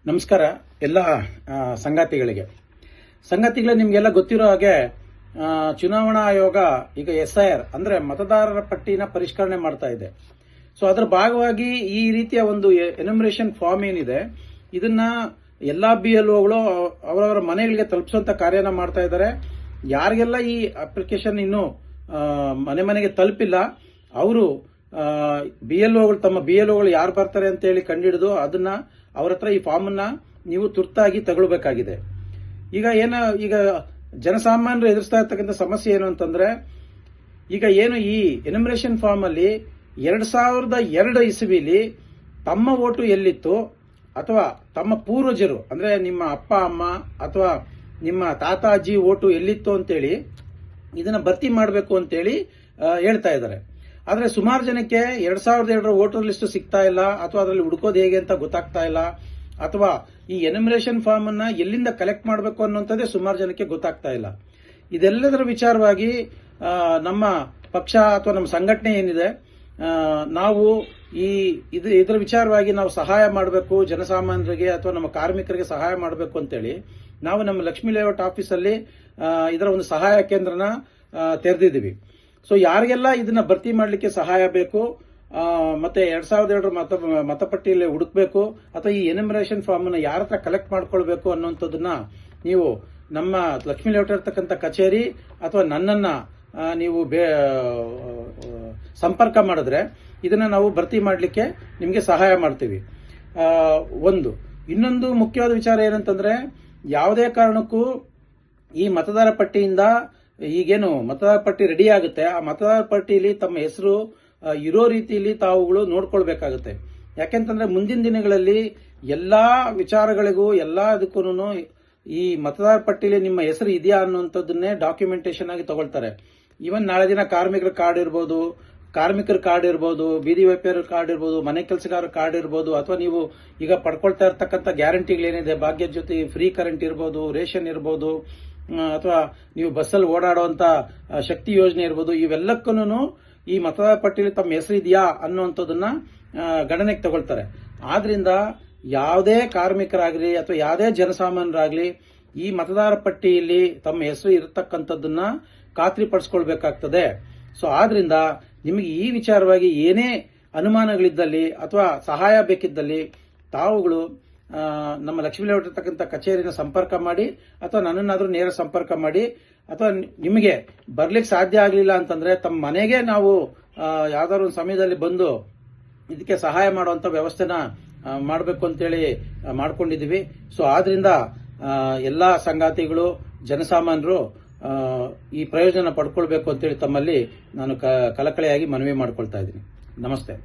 ನಮಸ್ಕಾರ ಎಲ್ಲ ಸಂಗಾತಿಗಳೇ ನಿಮಗೆಲ್ಲ ಗೊತ್ತಿರೋ ಹಾಗೆ ಚುನಾವಣಾ ಆಯೋಗ ಈಗ SIR ಅಂದ್ರೆ ಮತದಾರರ ಪಟ್ಟಿನ ಪರಿಷ್ಕರಣೆ ಮಾಡ್ತಾ ಇದೆ. ಸೊ ಅದರ ಭಾಗವಾಗಿ ಈ ರೀತಿಯ ಒಂದು ಎನ್ಯುಮರೇಷನ್ ಫಾರ್ಮ್ ಏನಿದೆ ಇದನ್ನ ಎಲ್ಲಾ BLOಗಳು ಅವರವರ ಮನೆಗಳಿಗೆ ತಲುಪಿಸುವಂತ ಕಾರ್ಯನ ಮಾಡ್ತಾ ಇದ್ದಾರೆ. ಯಾರಿಗೆಲ್ಲ ಈ ಅಪ್ಲಿಕೇಶನ್ ಇನ್ನು ಮನೆಗೆ ತಲುಪಿಲ್ಲ ಅವರು BLOಗಳು ತಮ್ಮ BLOಗಳು ಯಾರು ಬರ್ತಾರೆ ಅಂತ ಹೇಳಿ ಕಂಡುಹಿಡಿದು ಅದನ್ನ ಅವರ ಹತ್ರ ಈ ಫಾರ್ಮ್ ಅನ್ನ ನೀವು ತುರ್ತಾಗಿ ತಗೊಳ್ಬೇಕಾಗಿದೆ. ಈಗ ಜನಸಾಮಾನ್ಯರು ಎದುರಿಸ್ತಾ ಇರ್ತಕ್ಕಂಥ ಸಮಸ್ಯೆ ಏನು ಅಂತಂದ್ರೆ, ಈಗ ಏನು ಈ ಎನ್ಯುಮರೇಷನ್ ಫಾರ್ಮ್ ಅಲ್ಲಿ 2002 ಇಸವಿಲಿ ತಮ್ಮ ಓಟು ಎಲ್ಲಿತ್ತು ಅಥವಾ ತಮ್ಮ ಪೂರ್ವಜರು ಅಂದ್ರೆ ನಿಮ್ಮ ಅಪ್ಪ ಅಮ್ಮ ಅಥವಾ ನಿಮ್ಮ ತಾತ ಅಜ್ಜಿ ಓಟು ಎಲ್ಲಿತ್ತು ಅಂತೇಳಿ ಇದನ್ನ ಭರ್ತಿ ಮಾಡಬೇಕು ಅಂತೇಳಿ ಹೇಳ್ತಾ ಇದ್ದಾರೆ. ಆದ್ರೆ ಸುಮಾರು ಜನಕ್ಕೆ 2002 ವೋಟರ್ ಲಿಸ್ಟ್ ಸಿಗ್ತಾ ಇಲ್ಲ ಅಥವಾ ಅದರಲ್ಲಿ ಹುಡುಕೋದು ಹೇಗೆ ಅಂತ ಗೊತ್ತಾಗ್ತಾ ಇಲ್ಲ, ಅಥವಾ ಈ ಎನ್ಯುಮರೇಷನ್ ಫಾರ್ಮ್ ಅನ್ನ ಎಲ್ಲಿಂದ ಕಲೆಕ್ಟ್ ಮಾಡಬೇಕು ಅನ್ನೋಂಥದ್ದೇ ಸುಮಾರು ಜನಕ್ಕೆ ಗೊತ್ತಾಗ್ತಾ ಇಲ್ಲ. ಇದೆಲ್ಲದರ ವಿಚಾರವಾಗಿ ನಮ್ಮ ಪಕ್ಷ ಅಥವಾ ನಮ್ಮ ಸಂಘಟನೆ ಏನಿದೆ ನಾವು ಇದರ ವಿಚಾರವಾಗಿ ನಾವು ಸಹಾಯ ಮಾಡಬೇಕು, ಜನಸಾಮಾನ್ಯರಿಗೆ ಅಥವಾ ನಮ್ಮ ಕಾರ್ಮಿಕರಿಗೆ ಸಹಾಯ ಮಾಡಬೇಕು ಅಂತೇಳಿ ನಾವು ನಮ್ಮ ಲಕ್ಷ್ಮೀ ಲೇಔಟ್ ಆಫೀಸಲ್ಲಿ ಇದರ ಒಂದು ಸಹಾಯ ಕೇಂದ್ರನ ತೆರೆದಿದ್ದೀವಿ. ಸೊ ಯಾರಿಗೆಲ್ಲ ಇದನ್ನ ಭರ್ತಿ ಮಾಡಲಿಕ್ಕೆ ಸಹಾಯ ಬೇಕು ಮತ್ತೆ 2002 ಮತಪಟ್ಟಿಯಲ್ಲಿ ಹುಡುಕ್ಬೇಕು ಅಥವಾ ಈ ಎನ್ಯುಮರೇಷನ್ ಫಾರ್ಮ್ ಅನ್ನು ಯಾರ ಹತ್ರ ಕಲೆಕ್ಟ್ ಮಾಡ್ಕೊಳ್ಬೇಕು ಅನ್ನುವಂಥದ್ದನ್ನ ನೀವು ನಮ್ಮ ಲಕ್ಷ್ಮೀ ಲೇಔಟ್ ಇರ್ತಕ್ಕಂಥ ಕಚೇರಿ ಅಥವಾ ನನ್ನನ್ನ ನೀವು ಸಂಪರ್ಕ ಮಾಡಿದ್ರೆ ಇದನ್ನ ನಾವು ಭರ್ತಿ ಮಾಡಲಿಕ್ಕೆ ನಿಮಗೆ ಸಹಾಯ ಮಾಡ್ತೀವಿ. ಇನ್ನೊಂದು ಮುಖ್ಯವಾದ ವಿಚಾರ ಏನಂತಂದ್ರೆ, ಯಾವುದೇ ಕಾರಣಕ್ಕೂ ಈ ಮತದಾರ ಪಟ್ಟಿಯಿಂದ ಈಗೇನು ಮತದಾರ ಪಟ್ಟಿ ರೆಡಿ ಆಗುತ್ತೆ ಆ ಮತದಾರ ಪಟ್ಟಿಯಲ್ಲಿ ತಮ್ಮ ಹೆಸರು ಇರೋ ರೀತಿಯಲ್ಲಿ ತಾವುಗಳು ನೋಡ್ಕೊಳ್ಬೇಕಾಗುತ್ತೆ. ಯಾಕೆಂತಂದ್ರೆ ಮುಂದಿನ ದಿನಗಳಲ್ಲಿ ಎಲ್ಲಾ ವಿಚಾರಗಳಿಗೂ ಅದಕ್ಕೂ ಈ ಮತದಾರ ಪಟ್ಟಿಯಲ್ಲಿ ನಿಮ್ಮ ಹೆಸರು ಇದೆಯಾ ಅನ್ನುವಂಥದ್ದನ್ನೇ ಡಾಕ್ಯುಮೆಂಟೇಶನ್ ಆಗಿ ತಗೊಳ್ತಾರೆ. ಈವನ್ ನಾಳೆ ದಿನ ಕಾರ್ಮಿಕರ ಕಾರ್ಡ್ ಇರ್ಬೋದು, ಬೀದಿ ವ್ಯಾಪಾರ ಕಾರ್ಡ್ ಇರ್ಬೋದು, ಮನೆ ಕೆಲಸಗಾರ ಕಾರ್ಡ್ ಇರ್ಬೋದು, ಅಥವಾ ನೀವು ಈಗ ಪಡ್ಕೊಳ್ತಾ ಇರ್ತಕ್ಕಂಥ ಗ್ಯಾರಂಟಿಗಳೇನಿದೆ, ಭಾಗ್ಯದ ಜೊತೆ ಫ್ರೀ ಕರೆಂಟ್ ಇರ್ಬೋದು, ರೇಷನ್ ಇರ್ಬೋದು, ಅಥವಾ ನೀವು ಬಸ್ಸಲ್ಲಿ ಓಡಾಡುವಂತ ಶಕ್ತಿ ಯೋಜನೆ ಇರ್ಬೋದು, ಇವೆಲ್ಲಕ್ಕೂ ಈ ಮತದಾರ ಪಟ್ಟಿಯಲ್ಲಿ ತಮ್ಮ ಹೆಸರು ಇದೆಯಾ ಅನ್ನುವಂಥದ್ದನ್ನ ಗಣನೆಗೆ ತಗೊಳ್ತಾರೆ. ಆದ್ರಿಂದ ಯಾವುದೇ ಕಾರ್ಮಿಕರಾಗ್ಲಿ ಅಥವಾ ಯಾವುದೇ ಜನಸಾಮಾನ್ಯರಾಗ್ಲಿ ಈ ಮತದಾರ ಪಟ್ಟಿಯಲ್ಲಿ ತಮ್ಮ ಹೆಸರು ಇರತಕ್ಕಂಥದ್ದನ್ನ ಖಾತ್ರಿಪಡಿಸ್ಕೊಳ್ಬೇಕಾಗ್ತದೆ. ಸೊ ಆದ್ರಿಂದ ನಿಮಗೆ ಈ ವಿಚಾರವಾಗಿ ಏನೇ ಅನುಮಾನಗಳಿದ್ದಲ್ಲಿ ಅಥವಾ ಸಹಾಯ ಬೇಕಿದ್ದಲ್ಲಿ ತಾವುಗಳು ನಮ್ಮ ಲಕ್ಷ್ಮೀ ಲೇಔಟ್ ಇರ್ತಕ್ಕಂಥ ಕಚೇರಿನ ಸಂಪರ್ಕ ಮಾಡಿ ಅಥವಾ ನನ್ನನ್ನಾದ್ರೂ ನೇರ ಸಂಪರ್ಕ ಮಾಡಿ, ಅಥವಾ ನಿಮಗೆ ಬರ್ಲಿಕ್ಕೆ ಸಾಧ್ಯ ಆಗಲಿಲ್ಲ ಅಂತಂದ್ರೆ ತಮ್ಮ ಮನೆಗೆ ನಾವು ಯಾವ್ದಾದ್ರು ಒಂದು ಸಮಯದಲ್ಲಿ ಬಂದು ಇದಕ್ಕೆ ಸಹಾಯ ಮಾಡುವಂತ ವ್ಯವಸ್ಥೆನ ಮಾಡಬೇಕು ಅಂತೇಳಿ ಮಾಡ್ಕೊಂಡಿದೀವಿ. ಸೊ ಆದ್ರಿಂದ ಎಲ್ಲಾ ಸಂಗಾತಿಗಳು ಜನಸಾಮಾನ್ಯರು ಈ ಪ್ರಯೋಜನ ಪಡ್ಕೊಳ್ಬೇಕು ಅಂತೇಳಿ ತಮ್ಮಲ್ಲಿ ನಾನು ಕಳಕಳಿಯಾಗಿ ಮನವಿ ಮಾಡ್ಕೊಳ್ತಾ ಇದ್ದೀನಿ. ನಮಸ್ತೆ.